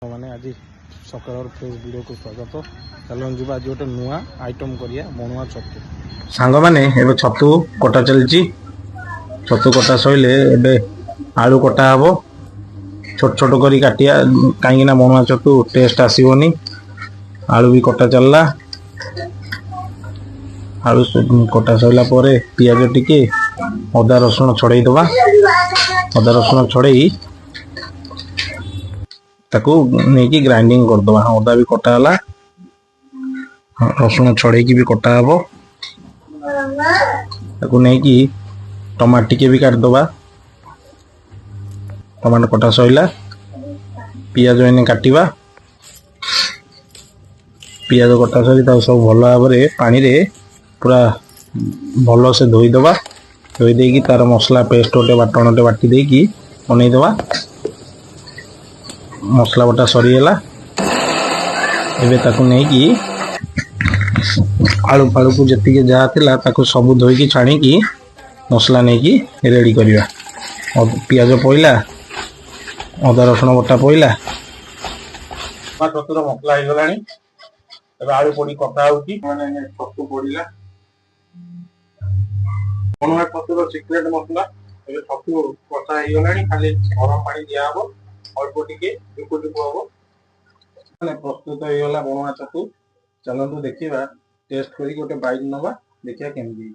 मैंने आज सकाल फ्रेश वीडियो को स्वागत। चलो जी आज गोटे नुआ आइटम करिया बणुआ छतु सांग मैंने एबे छतु कटा चलची। छतु कटा सइले एबे आलू कटा हबो छोट छोट करी काटिया कहीं बणुआ छतु टेस्ट आसीबनी। आलू भी कटा चलला। आलू कटा सइला परे पियाज टिके अदा रसुण छड़ई दबा। अदा रसुण छड़ई ताकू नहीं ग्राइंडिंग कर दबा। अदा भी कटा हला रसुण छड़े की भी कटा हबो। ताकू नहीं टमाटर टिके भी काट दबा। टमाटर कटा सइला पियाज एने काटिबा। पियाज कटा सरी सब भल भाव पानी रे पूरा भल से धोई दबा। धोई देकी तार मसला पेस्ट गोटे बाटणटे बाटी देकी बनई दबा। मसला बटा सरीगला एबे ताकू नहीं आलू फालू को जी जहाँ थिला ताकू सब धोईकी छाणीकी मसला नहीं रेडी करिया। पियाज पइला अदा रसुण बटा पइला छतुर मसला हो गलानी। एबे आलू पड़ी कटा होची माने छतु पड़िला बणुआ छतुर सिक्रेट मसला। एबे छतु कटा हो गलानी खाली गरम पानी दिया हबो अल्प टिके जुकु जुकु हबो माने प्रस्तुत हो गला बणुआ छतु। चलतु देखिबा टेस्ट करी गोटे बाइट नबा देखिया केमदी।